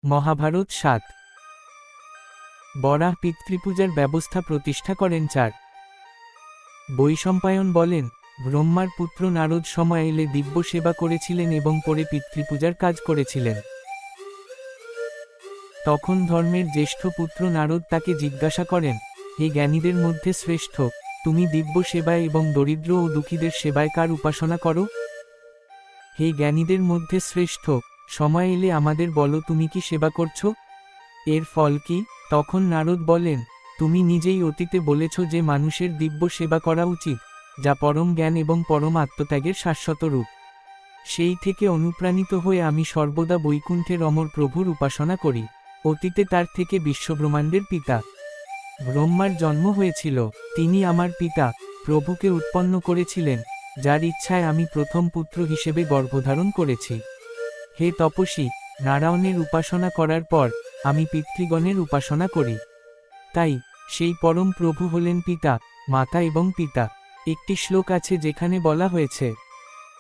মহাভারত ৭। বরাহ পিতৃপূজার ব্যবস্থা প্রতিষ্ঠা করেন ৪। বৈশম্পায়ন বলেন, ব্রহ্মার পুত্র নারদ সময় এলে দিব্য সেবা করেছিলেন এবং পরে পিতৃপূজার কাজ করেছিলেন। তখন ধর্মের জ্যেষ্ঠ পুত্র নারদ তাকে জিজ্ঞাসা করেন, হে জ্ঞানীদের মধ্যে শ্রেষ্ঠ, তুমি দিব্য সেবায় এবং দরিদ্র ও দুঃখীদের সেবায় কার উপাসনা করো? হে জ্ঞানীদের মধ্যে শ্রেষ্ঠ, সময় এলে আমাদের বলো তুমি কি সেবা করছো? এর ফল কি? তখন নারদ বলেন, তুমি নিজেই অতীতে বলেছ যে মানুষের দিব্য সেবা করা উচিত, যা পরম জ্ঞান এবং পরম আত্মত্যাগের শাশ্বত রূপ। সেই থেকে অনুপ্রাণিত হয়ে আমি সর্বদা বৈকুণ্ঠের অমর প্রভুর উপাসনা করি। অতীতে তার থেকে বিশ্বব্রহ্মাণ্ডের পিতা ব্রহ্মার জন্ম হয়েছিল। তিনি আমার পিতা প্রভুকে উৎপন্ন করেছিলেন, যার ইচ্ছায় আমি প্রথম পুত্র হিসেবে গর্ভধারণ করেছি। হে তপস্বী, নারায়ণের উপাসনা করার পর আমি পিতৃগণের উপাসনা করি। তাই সেই পরম প্রভু হলেন পিতা, মাতা এবং পিতা। একটি শ্লোক আছে যেখানে বলা হয়েছে,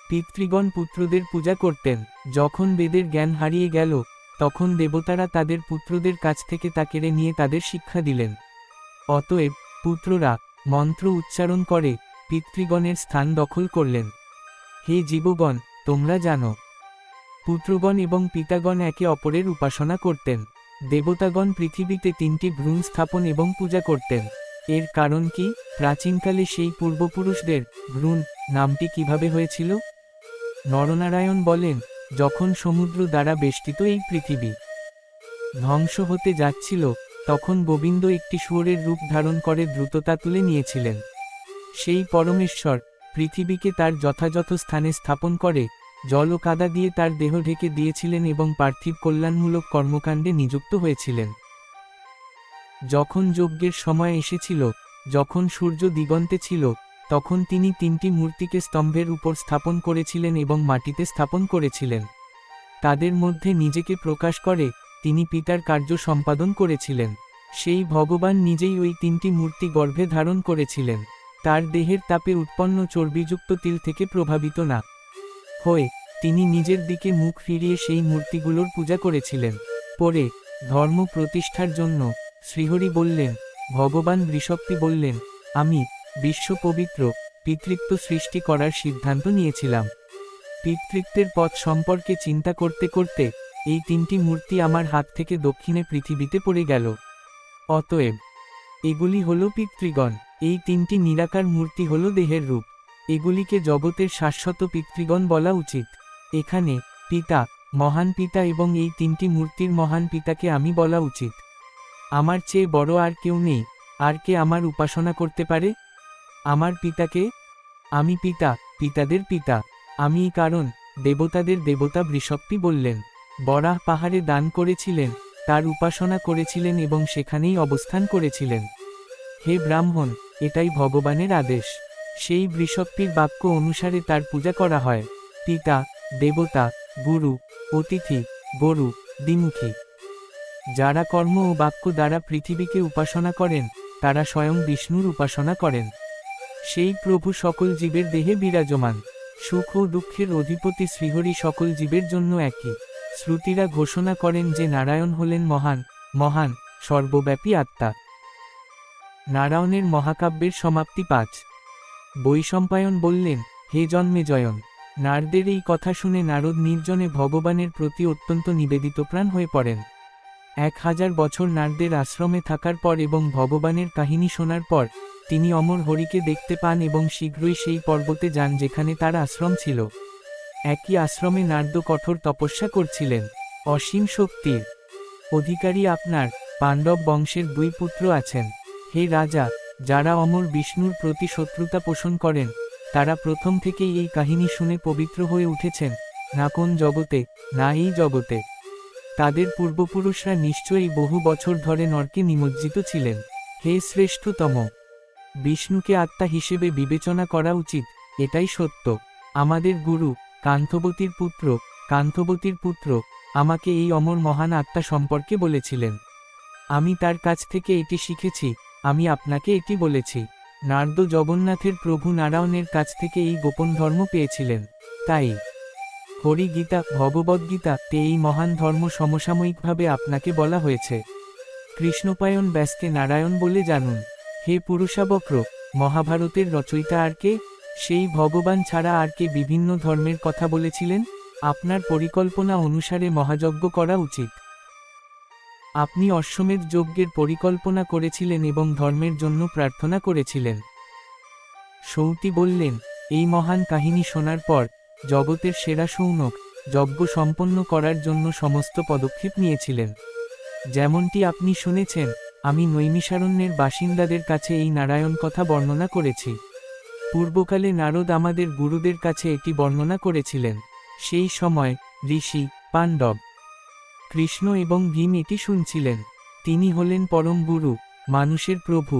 পিতৃগণ পুত্রদের পূজা করতেন। যখন বেদের জ্ঞান হারিয়ে গেল, তখন দেবতারা তাদের পুত্রদের কাছ থেকে তা কেড়ে নিয়ে তাদের শিক্ষা দিলেন। অতএব পুত্ররা মন্ত্র উচ্চারণ করে পিতৃগণের স্থান দখল করলেন। হে জীবগণ, তোমরা জানো, পুত্রগণ এবং পিতাগণ একে অপরের উপাসনা করতেন। দেবতাগণ পৃথিবীতে ৩টি ভ্রূণ স্থাপন এবং পূজা করতেন। এর কারণ কি? প্রাচীনকালে সেই পূর্বপুরুষদের ভ্রূণ নামটি কিভাবে হয়েছিল? নরনারায়ণ বলেন, যখন সমুদ্র দ্বারা বেষ্টিত এই পৃথিবী ধ্বংস হতে যাচ্ছিল, তখন গোবিন্দ একটি শুয়োরের রূপ ধারণ করে দ্রুততা তুলে নিয়েছিলেন। সেই পরমেশ্বর পৃথিবীকে তার যথাযথ স্থানে স্থাপন করে জল ও কাদা দিয়ে তার দেহ ঢেকে দিয়েছিলেন এবং পার্থিব কল্যাণমূলক কর্মকাণ্ডে নিযুক্ত হয়েছিলেন। যখন যজ্ঞের সময় এসেছিল, যখন সূর্য দিগন্তে ছিল, তখন তিনি ৩টি মূর্তিকে স্তম্ভের উপর স্থাপন করেছিলেন এবং মাটিতে স্থাপন করেছিলেন। তাদের মধ্যে নিজেকে প্রকাশ করে তিনি পিতার কার্য সম্পাদন করেছিলেন। সেই ভগবান নিজেই ওই ৩টি মূর্তি গর্ভে ধারণ করেছিলেন। তার দেহের তাপে উৎপন্ন চর্বিযুক্ত তিল থেকে প্রভাবিত না হয়ে তিনি নিজের দিকে মুখ ফিরিয়ে সেই মূর্তিগুলোর পূজা করেছিলেন। পরে ধর্ম প্রতিষ্ঠার জন্য শ্রীহরি বললেন, ভগবান বৃষক্তি বললেন, আমি বিশ্ব পবিত্র পিতৃত্ব সৃষ্টি করার সিদ্ধান্ত নিয়েছিলাম। পিতৃত্বের পথ সম্পর্কে চিন্তা করতে করতে এই ৩টি মূর্তি আমার হাত থেকে দক্ষিণে পৃথিবীতে পড়ে গেল। অতএব এগুলি হল পিতৃগণ। এই ৩টি নিরাকার মূর্তি হল দেহের রূপ। এগুলিকে জগতের শাশ্বত পিতৃগণ বলা উচিত। এখানে পিতা, মহান পিতা এবং এই ৩টি মূর্তির মহান পিতাকে আমি বলা উচিত। আমার চেয়ে বড় আর কেউ নেই। আর কে আমার উপাসনা করতে পারে? আমার পিতাকে? আমি পিতা, পিতাদের পিতা। আমিই কারণ। দেবতাদের দেবতা বৃষক্তি বললেন। বরাহ পাহাড়ে দান করেছিলেন, তার উপাসনা করেছিলেন এবং সেখানেই অবস্থান করেছিলেন। হে ব্রাহ্মণ, এটাই ভগবানের আদেশ। সেই বৃষক্তির বাক্য অনুসারে তার পূজা করা হয়। পিতা, দেবতা, গুরু, অতিথি, গরু, দ্বিমুখী। যারা কর্ম ও বাক্য দ্বারা পৃথিবীকে উপাসনা করেন, তারা স্বয়ং বিষ্ণুর উপাসনা করেন। সেই প্রভু সকল জীবের দেহে বিরাজমান। সুখ ও দুঃখের অধিপতি শ্রীহরি সকল জীবের জন্য একই। শ্রুতিরা ঘোষণা করেন যে নারায়ণ হলেন মহান, মহান, সর্বব্যাপী আত্মা। নারায়ণের মহাকাব্যের সমাপ্তি ৫। বৈশম্পায়ন বললেন, হে জন্মেজয়ন, নারদের এই কথা শুনে নারদ নির্জনে ভগবানের প্রতি অত্যন্ত নিবেদিতপ্রাণ হয়ে পড়েন। ১০০০ বছর নারদের আশ্রমে থাকার পর এবং ভগবানের কাহিনী শোনার পর তিনি অমর হরিকে দেখতে পান এবং শীঘ্রই সেই পর্বতে যান যেখানে তার আশ্রম ছিল। একই আশ্রমে নারদ কঠোর তপস্যা করছিলেন। অসীম শক্তির অধিকারী আপনার পাণ্ডব বংশের ২ পুত্র আছেন। হে রাজা, যারা অমর বিষ্ণুর প্রতি শত্রুতা পোষণ করেন, তারা প্রথম থেকেই এই কাহিনী শুনে পবিত্র হয়ে উঠেছেন, না কোন জগতে, না এই জগতে। তাদের পূর্বপুরুষরা নিশ্চয়ই বহু বছর ধরে নরকে নিমজ্জিত ছিলেন। হে শ্রেষ্ঠতম, বিষ্ণুকে আত্মা হিসেবে বিবেচনা করা উচিত, এটাই সত্য। আমাদের গুরু কান্থবতীর পুত্র আমাকে এই অমর মহান আত্মা সম্পর্কে বলেছিলেন। আমি তার কাছ থেকে এটি শিখেছি, আমি আপনাকে এটি বলেছি। নারদ জগন্নাথের প্রভু নারায়ণের কাছ থেকে এই গোপন ধর্ম পেয়েছিলেন। তাই হরিগীতা ভগবদ্গীতা তে এই মহান ধর্ম সমসাময়িকভাবে আপনাকে বলা হয়েছে। কৃষ্ণপায়ন ব্যাসকে নারায়ণ বলে জানুন। হে পুরুষাবক্র, মহাভারতের রচয়িতা আর কে? সেই ভগবান ছাড়া আর কে বিভিন্ন ধর্মের কথা বলেছিলেন? আপনার পরিকল্পনা অনুসারে মহাযজ্ঞ করা উচিত। আপনি অশ্বমেধ যজ্ঞের পরিকল্পনা করেছিলেন এবং ধর্মের জন্য প্রার্থনা করেছিলেন। সৌতি বললেন, এই মহান কাহিনী শোনার পর জগতের সেরা সৌনক যজ্ঞ সম্পন্ন করার জন্য সমস্ত পদক্ষেপ নিয়েছিলেন। যেমনটি আপনি শুনেছেন, আমি নৈমিষারণ্যের বাসিন্দাদের কাছে এই নারায়ণ কথা বর্ণনা করেছি। পূর্বকালে নারদ আমাদের গুরুদের কাছে এটি বর্ণনা করেছিলেন। সেই সময় ঋষি, পাণ্ডব, কৃষ্ণ এবং ভীম এটি শুনছিলেন। তিনি হলেন পরম গুরু, মানুষের প্রভু,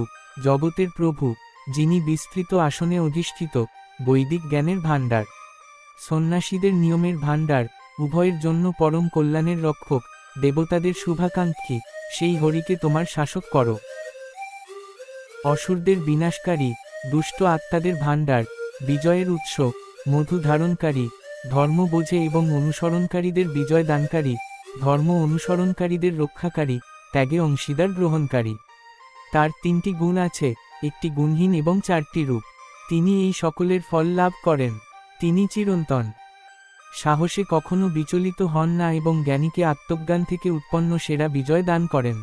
জগতের প্রভু, যিনি বিস্তৃত আসনে অধিষ্ঠিত, বৈদিক জ্ঞানের ভাণ্ডার, সন্ন্যাসীদের নিয়মের ভাণ্ডার, উভয়ের জন্য পরম কল্যাণের রক্ষক, দেবতাদের শুভাকাঙ্ক্ষী, সেই হরিকে তোমার শাসক করো। অসুরদের বিনাশকারী, দুষ্ট আত্মাদের ভাণ্ডার, বিজয়ের উৎস, মধু ধারণকারী, ধর্ম বোঝে এবং অনুসরণকারীদের বিজয় দানকারী, ধর্ম অনুসরণকারীদের রক্ষাকারী, ত্যাগে অংশীদার গ্রহণকারী। তার 3টি গুণ আছে, একটি গুণহীন এবং 4টি রূপ। তিনি এই সকলের ফল লাভ করেন। তিনি চিরন্তন, সাহসে কখনো বিচলিত হন না এবং জ্ঞানীকে আত্মজ্ঞান থেকে উৎপন্ন সেরা বিজয় দান করেন।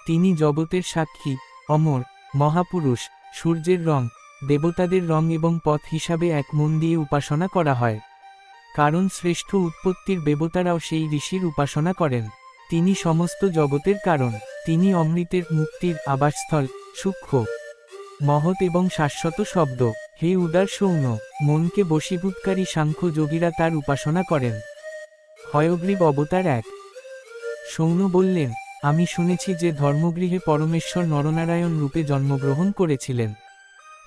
তিনি জগতের সাক্ষী, অমর, মহাপুরুষ, সূর্যের রং, দেবতাদের রং এবং পথ হিসাবে এক মন দিয়ে উপাসনা করা হয়। কারণ শ্রেষ্ঠ উৎপত্তির দেবতারাও সেই ঋষির উপাসনা করেন। তিনি সমস্ত জগতের কারণ। তিনি অমৃতের মুক্তির আবাসস্থল, সূক্ষ্ম, মহৎ এবং শাশ্বত শব্দ। হে উদার সৌন, মনকে বশীভূতকারী সাংখ্য যোগীরা তার উপাসনা করেন। হয়গ্রীব অবতার 1। সৌন বললেন, আমি শুনেছি যে ধর্মগৃহে পরমেশ্বর নরনারায়ণ রূপে জন্মগ্রহণ করেছিলেন।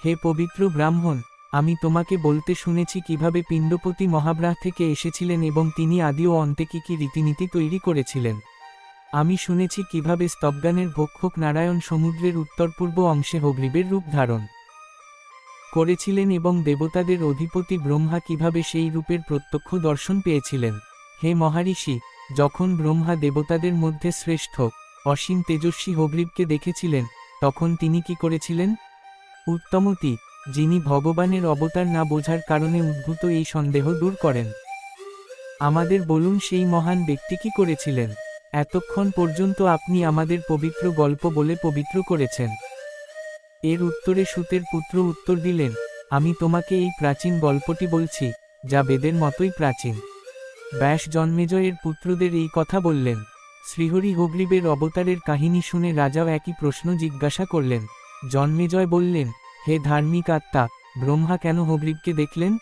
হে পবিত্র ব্রাহ্মণ, আমি তোমাকে বলতে শুনেছি কিভাবে পিণ্ডপতি মহাব্রাহ থেকে এসেছিলেন এবং তিনি আদি ও অন্তে কি কি রীতিনীতি তৈরি করেছিলেন। আমি শুনেছি কিভাবে স্তবগানের ভক্ষক নারায়ণ সমুদ্রের উত্তর পূর্ব অংশে হগ্রীবের রূপ ধারণ করেছিলেন এবং দেবতাদের অধিপতি ব্রহ্মা কিভাবে সেই রূপের প্রত্যক্ষ দর্শন পেয়েছিলেন। হে মহারিষি, যখন ব্রহ্মা দেবতাদের মধ্যে শ্রেষ্ঠ, অসীম তেজস্বী হগ্রীবকে দেখেছিলেন, তখন তিনি কি করেছিলেন? উত্তমতি, যিনি ভগবানের অবতার না বোঝার কারণে উদ্ভূত এই সন্দেহ দূর করেন। আমাদের বলুন সেই মহান ব্যক্তি কি করেছিলেন? এতক্ষণ পর্যন্ত আপনি আমাদের পবিত্র গল্প বলে পবিত্র করেছেন। এর উত্তরে সূতের পুত্র উত্তর দিলেন, আমি তোমাকে এই প্রাচীন গল্পটি বলছি, যা বেদের মতোই প্রাচীন। ব্যাস জন্মেজয়ের পুত্রদের এই কথা বললেন। শ্রীহরি হগ্রীবের অবতারের কাহিনী শুনে রাজাও একই প্রশ্ন জিজ্ঞাসা করলেন। জন্মেজয় বললেন, হে ধার্মিক আত্মা, ব্রহ্মা কেন হগ্রীবকে দেখলেন?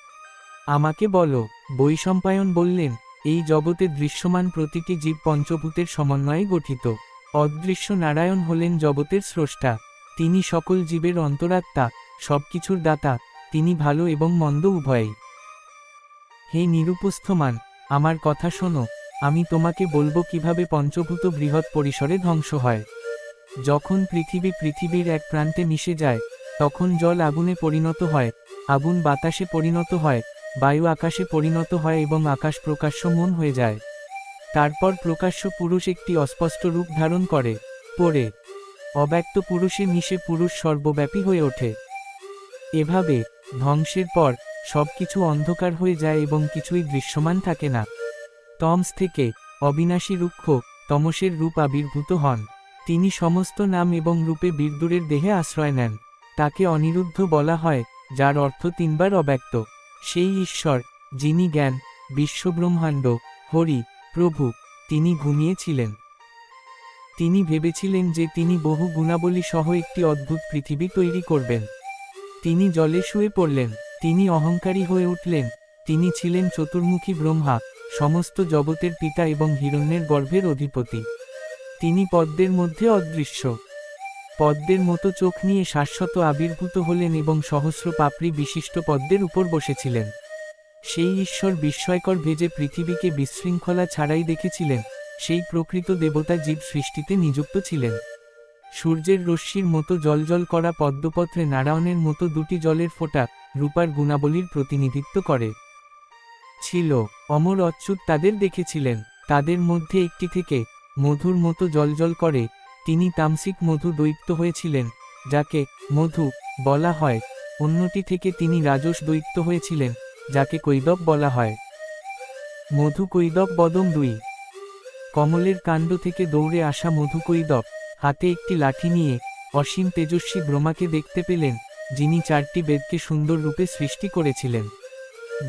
আমাকে বলো। বৈশম্পায়ন বললেন, এই জগতে দৃশ্যমান প্রতিটি জীব পঞ্চভূতের সমন্বয়ে গঠিত। অদৃশ্য নারায়ণ হলেন জগতের স্রষ্টা। তিনি সকল জীবের অন্তরাত্মা, সবকিছুর দাতা। তিনি ভালো এবং মন্দ উভয়ই। হে নিরুপস্থমান, আমার কথা শোনো। আমি তোমাকে বলবো কিভাবে পঞ্চভূত বৃহৎ পরিসরে ধ্বংস হয়। যখন পৃথিবীর এক প্রান্তে মিশে যায়, তখন জল আগুনে পরিণত হয়, আগুন বাতাসে পরিণত হয়, বায়ু আকাশে পরিণত হয় এবং আকাশ প্রকাশ্য মন হয়ে যায়। তারপর প্রকাশ্য পুরুষ একটি অস্পষ্ট রূপ ধারণ করে, পরে অব্যক্ত পুরুষে মিশে পুরুষ সর্বব্যাপী হয়ে ওঠে। এভাবে ধ্বংসের পর সবকিছু অন্ধকার হয়ে যায় এবং কিছুই দৃশ্যমান থাকে না। তমস থেকে অবিনাশী রুক্ষ তমসের রূপ আবির্ভূত হন। তিনি সমস্ত নাম এবং রূপে বিরদূরের দেহে আশ্রয় নেন। তাকে অনিরুদ্ধ বলা হয়, যার অর্থ 3 বার অব্যক্ত। সেই ঈশ্বর, যিনি জ্ঞান, বিশ্বব্রহ্মাণ্ড, হরি, প্রভু, তিনি ঘুমিয়েছিলেন। তিনি ভেবেছিলেন যে তিনি বহু গুণাবলী সহ একটি অদ্ভুত পৃথিবী তৈরি করবেন। তিনি জলে শুয়ে পড়লেন। তিনি অহংকারী হয়ে উঠলেন। তিনি ছিলেন চতুর্মুখী ব্রহ্মা, সমস্ত জগতের পিতা এবং হিরণ্যের গর্ভের অধিপতি। তিনি পদ্মের মধ্যে অদৃশ্য, পদ্মের মতো চোখ নিয়ে শাশ্বত আবির্ভূত হলেন এবং সহস্র পাপড়ি বিশিষ্ট পদ্মের উপর বসেছিলেন। সেই ঈশ্বর বিস্ময়কর ভেজে পৃথিবীকে বিশৃঙ্খলা ছাড়াই দেখেছিলেন। সেই প্রকৃত দেবতা জীব সৃষ্টিতে নিযুক্ত ছিলেন। সূর্যের রশ্মির মতো জ্বলজ্বল করা পদ্মপত্রে নারায়ণের মতো 2টি জলের ফোঁটা রূপার গুণাবলীর প্রতিনিধিত্ব করে। ছিল। অমর অচ্যুত তাদের দেখেছিলেন। তাদের মধ্যে একটি থেকে মধুর মতো জলজল করে তিনি তামসিক মধু দৈত্য হয়েছিলেন, যাকে মধু বলা হয়। অন্যটি থেকে তিনি রাজস দৈত্য হয়েছিলেন, যাকে কৈদব বলা হয়। মধু কৈদব বদম 2। কমলের কাণ্ড থেকে দৌড়ে আসা মধু কৈদব হাতে একটি লাঠি নিয়ে অসীম তেজস্বী ব্রহ্মাকে দেখতে পেলেন, যিনি 4টি বেদকে সুন্দর রূপে সৃষ্টি করেছিলেন।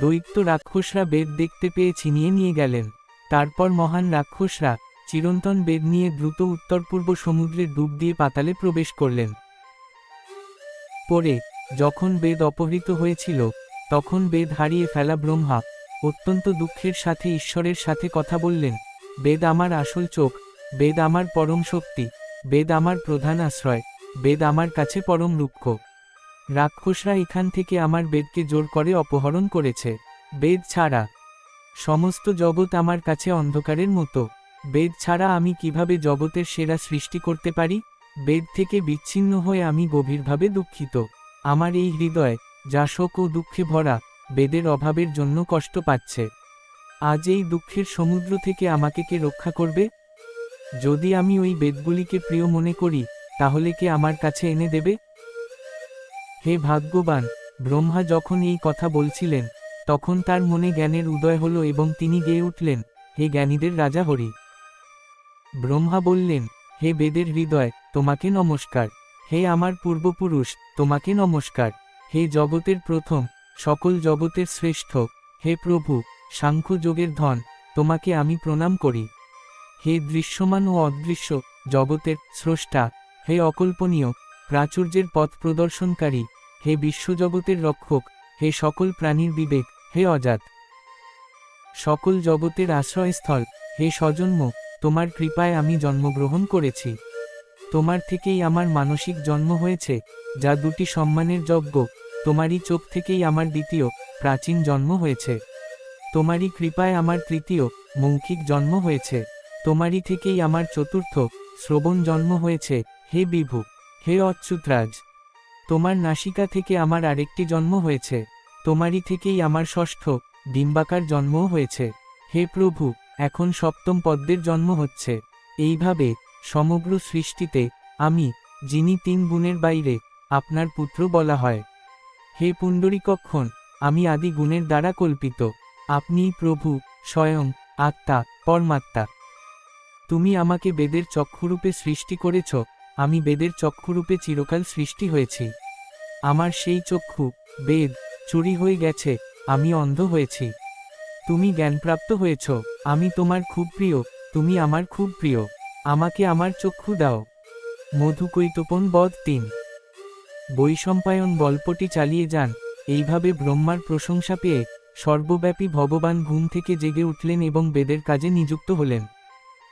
দৈত্য রাক্ষসরা বেদ দেখতে পেয়ে ছিনিয়ে নিয়ে গেলেন। তারপর মহান রাক্ষসরা চিরন্তন বেদ নিয়ে দ্রুত উত্তর পূর্ব সমুদ্রে ডুব দিয়ে পাতালে প্রবেশ করলেন। পরে যখন বেদ অপহৃত হয়েছিল, তখন বেদ হারিয়ে ফেলা ব্রহ্মা অত্যন্ত দুঃখের সাথে ঈশ্বরের সাথে কথা বললেন, বেদ আমার আসল চোখ, বেদ আমার পরম শক্তি, বেদ আমার প্রধান আশ্রয়, বেদ আমার কাছে পরম রুক্ষ। রাক্ষসরা এখান থেকে আমার বেদকে জোর করে অপহরণ করেছে। বেদ ছাড়া সমস্ত জগৎ আমার কাছে অন্ধকারের মতো। বেদ ছাড়া আমি কিভাবে জগতের সেরা সৃষ্টি করতে পারি? বেদ থেকে বিচ্ছিন্ন হয়ে আমি গভীরভাবে দুঃখিত। আমার এই হৃদয়, যা শোক ও দুঃখে ভরা, বেদের অভাবের জন্য কষ্ট পাচ্ছে। আজ এই দুঃখের সমুদ্র থেকে আমাকে কে রক্ষা করবে? যদি আমি ওই বেদগুলিকে প্রিয় মনে করি, তাহলে কে আমার কাছে এনে দেবে? হে ভাগ্যবান! ব্রহ্মা যখন এই কথা বলছিলেন, তখন তার মনে জ্ঞানের উদয় হল এবং তিনি গেয়ে উঠলেন, হে জ্ঞানীদের রাজা হরি। ব্রহ্মা বললেন, হে বেদের হৃদয়, তোমাকে নমস্কার। হে আমার পূর্বপুরুষ, তোমাকে নমস্কার। হে জগতের প্রথম, সকল জগতের শ্রেষ্ঠ, হে প্রভু, সাংখ্য যোগের ধন, তোমাকে আমি প্রণাম করি। হে দৃশ্যমান ও অদৃশ্য জগতের স্রষ্টা, হে অকল্পনীয় প্রাচুর্যের পথ প্রদর্শনকারী, হে বিশ্বজগতের রক্ষক, হে সকল প্রাণীর বিবেক, হে অজাত সকল জগতের আশ্রয়স্থল, হে স্বজন্ম, তোমার কৃপায় আমি জন্মগ্রহণ করেছি। তোমার থেকেই আমার মানসিক জন্ম হয়েছে, যা 2টি সম্মানের যজ্ঞ। তোমারই চোখ থেকেই আমার দ্বিতীয়, প্রাচীন জন্ম হয়েছে। তোমারই কৃপায় আমার তৃতীয়, মৌখিক জন্ম হয়েছে। তোমারই থেকেই আমার চতুর্থ, শ্রবণ জন্ম হয়েছে। হে বিভু, হে অচ্যুতরাজ, তোমার নাসিকা থেকে আমার আরেকটি জন্ম হয়েছে। তোমারই থেকেই আমার ষষ্ঠ, ডিম্বাকার জন্মও হয়েছে। হে প্রভু, এখন সপ্তম পদ্মের জন্ম হচ্ছে। এইভাবে সমগ্র সৃষ্টিতে আমি, যিনি 3 গুণের বাইরে, আপনার পুত্র বলা হয়। হে পুণ্ডরীকক্ষণ, আমি আদি গুণের দ্বারা কল্পিত। আপনিই প্রভু, স্বয়ং আত্মা, পরমাত্মা। তুমি আমাকে বেদের চক্ষুরূপে সৃষ্টি করেছ। আমি বেদের চক্ষুরূপে চিরকাল সৃষ্টি হয়েছি। আমার সেই চক্ষু, বেদ, চুরি হয়ে গেছে, আমি অন্ধ হয়েছি। তুমি জ্ঞানপ্রাপ্ত হয়েছ। আমি তোমার খুব প্রিয়, তুমি আমার খুব প্রিয়। আমাকে আমার চক্ষু দাও। মধুকৈতপন বধ 3। বৈশম্পায়ন গল্পটি চালিয়ে যান। এইভাবে ব্রহ্মার প্রশংসা পেয়ে সর্বব্যাপী ভগবান ঘুম থেকে জেগে উঠলেন এবং বেদের কাজে নিযুক্ত হলেন।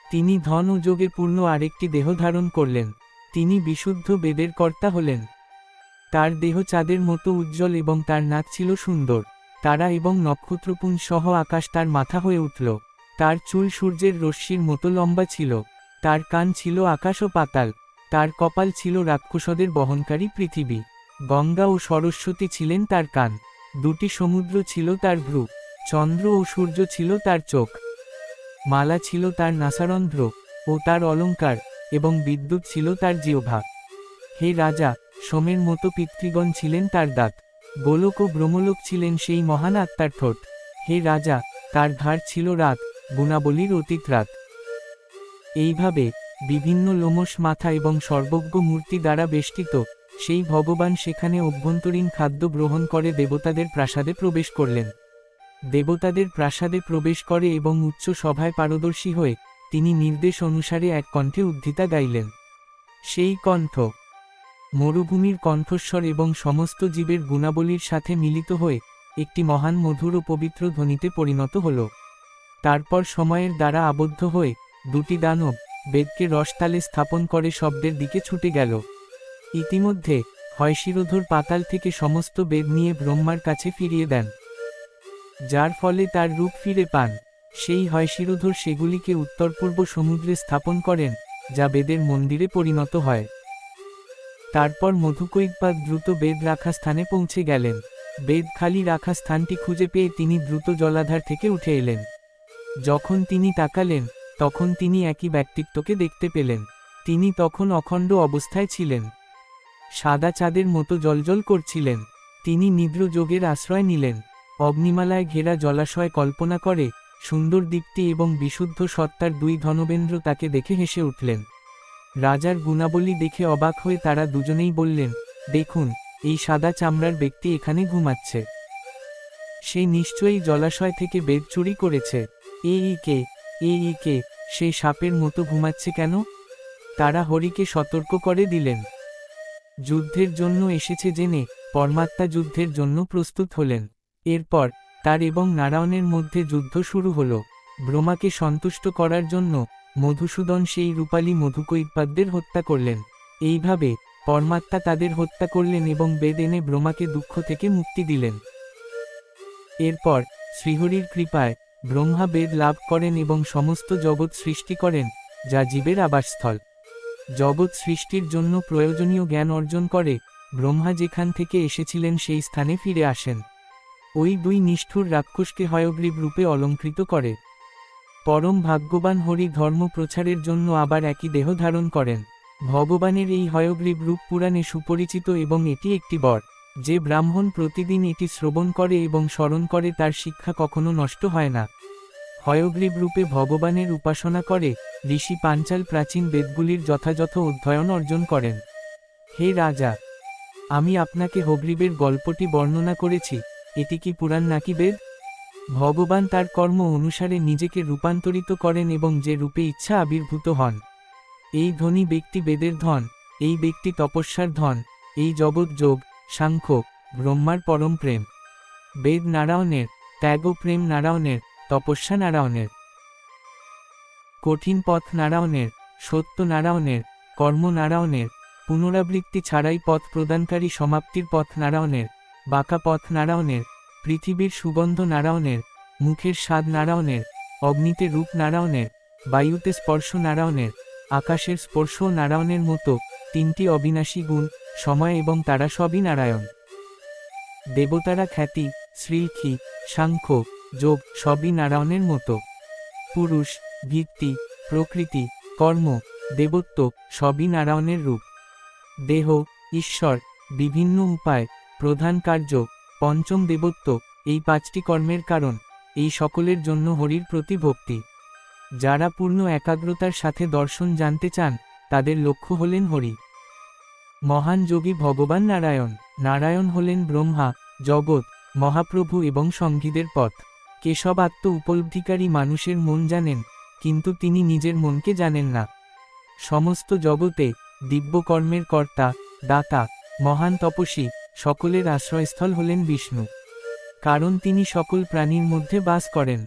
তিনি ধন ও যোগে পূর্ণ আরেকটি দেহ ধারণ করলেন। তিনি বিশুদ্ধ বেদের কর্তা হলেন। তার দেহ চাঁদের মতো উজ্জ্বল এবং তার নাক ছিল সুন্দর। তারা এবং নক্ষত্রপুঞ্জ সহ আকাশ তার মাথা হয়ে উঠল। তার চুল সূর্যের রশ্মির মতো লম্বা ছিল। তার কান ছিল আকাশ ও পাতাল। তার কপাল ছিল রাক্ষসদের বহনকারী পৃথিবী। গঙ্গা ও সরস্বতী ছিলেন তার কান। 2টি সমুদ্র ছিল তার ভ্রু। চন্দ্র ও সূর্য ছিল তার চোখ। মালা ছিল তার নাসারন্ধ্র ও তার অলঙ্কার, এবং বিদ্যুৎ ছিল তার জিহ্বা। হে রাজা, সোমের মতো পিতৃগণ ছিলেন তার দাঁত। গোলক ও ব্রহ্মলোক ছিলেন সেই মহান আত্মার ঠোঁট। হে রাজা, তার ঘাড় ছিল রাত, গুণাবলীর অতীত রাত। এইভাবে বিভিন্ন লোমশ মাথা এবং সর্বজ্ঞ মূর্তি দ্বারা বেষ্টিত সেই ভগবান সেখানে অভ্যন্তরীণ খাদ্য গ্রহণ করে দেবতাদের প্রাসাদে প্রবেশ করলেন। দেবতাদের প্রাসাদে প্রবেশ করে এবং উচ্চ সভায় পারদর্শী হয়ে তিনি নির্দেশ অনুসারে এক কণ্ঠে উদ্ধৃতা গাইলেন। সেই কণ্ঠ মরুভূমির কণ্ঠস্বর এবং সমস্ত জীবের গুণাবলীর সাথে মিলিত হয়ে একটি মহান মধুর ও পবিত্র ধ্বনিতে পরিণত হল। তারপর সময়ের দ্বারা আবদ্ধ হয়ে 2টি দানব বেদকে রসতালে স্থাপন করে শব্দের দিকে ছুটে গেল। ইতিমধ্যে হয়শিরোধর পাতাল থেকে সমস্ত বেদ নিয়ে ব্রহ্মার কাছে ফিরিয়ে দেন, যার ফলে তার রূপ ফিরে পান। সেই হয়শিরোধর সেগুলিকে উত্তর পূর্ব সমুদ্রে স্থাপন করেন, যা বেদের মন্দিরে পরিণত হয়। তারপর মধুকৈকপাদ দ্রুত বেদ রাখা স্থানে পৌঁছে গেলেন। বেদ খালি রাখা স্থানটি খুঁজে পেয়ে তিনি দ্রুত জলাধার থেকে উঠে এলেন। যখন তিনি তাকালেন, তখন তিনি একই ব্যক্তিত্বকে দেখতে পেলেন। তিনি তখন অখণ্ড অবস্থায় ছিলেন, সাদা চাঁদের মতো জ্বলজ্বল করছিলেন। তিনি নিদ্র যোগের আশ্রয় নিলেন। অগ্নিমালায় ঘেরা জলাশয় কল্পনা করে, সুন্দর দীপ্তি এবং বিশুদ্ধ সত্তার দুই ধনবেন্দ্র তাকে দেখে হেসে উঠলেন। রাজার গুণাবলী দেখে অবাক হয়ে তারা দুজনেই বললেন, দেখুন, এই সাদা চামড়ার ব্যক্তি এখানে ঘুমাচ্ছে। সে নিশ্চয়ই জলাশয় থেকে বেদ চুরি করেছে। এই কে, সে সাপের মতো ঘুমাচ্ছে কেন? তারা হরিকে সতর্ক করে দিলেন। যুদ্ধের জন্য এসেছে জেনে পরমাত্মা যুদ্ধের জন্য প্রস্তুত হলেন। এরপর তার এবং নারায়ণের মধ্যে যুদ্ধ শুরু হল। ব্রহ্মাকে সন্তুষ্ট করার জন্য মধুসূদন সেই রূপালী মধুকৈপাদ্যের হত্যা করলেন। এইভাবে পরমাত্মা তাদের হত্যা করলেন এবং বেদ এনে ব্রহ্মাকে দুঃখ থেকে মুক্তি দিলেন। এরপর শ্রীহরির কৃপায় ব্রহ্মা বেদ লাভ করেন এবং সমস্ত জগৎ সৃষ্টি করেন, যা জীবের আবাসস্থল। জগৎ সৃষ্টির জন্য প্রয়োজনীয় জ্ঞান অর্জন করে ব্রহ্মা যেখান থেকে এসেছিলেন সেই স্থানে ফিরে আসেন। ওই দুই নিষ্ঠুর রাক্ষসকে হয়গ্রীব রূপে অলঙ্কৃত করে। পরম ভাগ্যবান হরি ধর্ম প্রচারের জন্য আবার একই দেহ ধারণ করেন। ভগবানের এই হয়গ্রীব রূপ পুরাণে সুপরিচিত এবং এটি একটি বর। যে ব্রাহ্মণ প্রতিদিন এটি শ্রবণ করে এবং স্মরণ করে তার শিক্ষা কখনো নষ্ট হয় না। হয়গ্রীব রূপে ভগবানের উপাসনা করে ঋষি পাঞ্চাল প্রাচীন বেদগুলির যথাযথ অধ্যয়ন অর্জন করেন। হে রাজা, আমি আপনাকে হয়গ্রীবের গল্পটি বর্ণনা করেছি, এটি কি পুরাণ নাকি বেদ? ভগবান তার কর্ম অনুসারে নিজেকে রূপান্তরিত করেন এবং যে রূপে ইচ্ছা আবির্ভূত হন। এই ধনী ব্যক্তি বেদের ধন, এই ব্যক্তি তপস্যার ধন, এই জগৎ যোগ, সাংখ্য, ব্রহ্মার পরম প্রেম। বেদ নারায়ণের, ত্যাগ প্রেম নারায়ণের, তপস্যা নারায়ণের। কঠিন পথ নারায়ণের, সত্য নারায়ণের, কর্ম নারায়ণের, পুনরাবৃত্তি ছাড়াই পথ প্রদানকারী সমাপ্তির পথ নারায়ণের, বাঁকা পথ নারায়ণের, পৃথিবীর সুগন্ধ নারায়ণের, মুখের স্বাদ নারায়ণের, অগ্নিতে রূপ নারায়ণের, বায়ুতে স্পর্শ নারায়ণের, আকাশের স্পর্শ নারায়ণের মতো তিনটি অবিনাশী গুণ, সময় এবং তারা সবই নারায়ণ। দেবতারা খ্যাতি, শ্রীলক্ষী, সাংখ্য, যোগ সবই নারায়ণের মতো। পুরুষ, ভিত্তি, প্রকৃতি, কর্ম, দেবত্ব সবই নারায়ণের রূপ। দেহ, ঈশ্বর, বিভিন্ন উপায়, প্রধান কার্য, পঞ্চম দেবত্ব, এই পাঁচটি কর্মের কারণ, এই সকলের জন্য হরির প্রতি ভক্তি। যারা পূর্ণ একাগ্রতার সাথে দর্শন জানতে চান, তাদের লক্ষ্য হলেন হরি। মহান যোগী ভগবান নারায়ণ। নারায়ণ হলেন ব্রহ্মা, জগৎ, মহাপ্রভু এবং সঙ্গীদের পথ। কেশব আত্ম উপলব্ধিকারী মানুষের মন জানেন, কিন্তু তিনি নিজের মনকে জানেন না। সমস্ত জগতে দিব্যকর্মের কর্তা, দাতা, মহান তপস্বী, সকলের আশ্রয়স্থল হলেন বিষ্ণু। কারণ তিনি সকল প্রাণীর মধ্যে বাস করেন।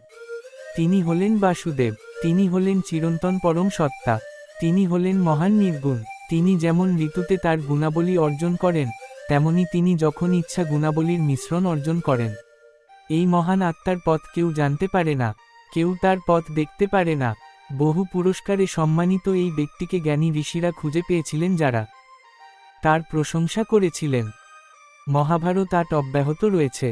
তিনি হলেন বাসুদেব, তিনি হলেন চিরন্তন পরম সত্তা, তিনি হলেন মহান নির্গুণ। তিনি যেমন ঋতুতে তার গুণাবলী অর্জন করেন, তেমনি তিনি যখন ইচ্ছা গুণাবলীর মিশ্রণ অর্জন করেন। এই মহান আত্মার পথ কেউ জানতে পারে না, কেউ তার পথ দেখতে পারে না। বহু পুরস্কারে সম্মানিত এই ব্যক্তিকে জ্ঞানী ঋষিরা খুঁজে পেয়েছিলেন, যারা তার প্রশংসা করেছিলেন। মহাভারত আট অব্যাহত রয়েছে।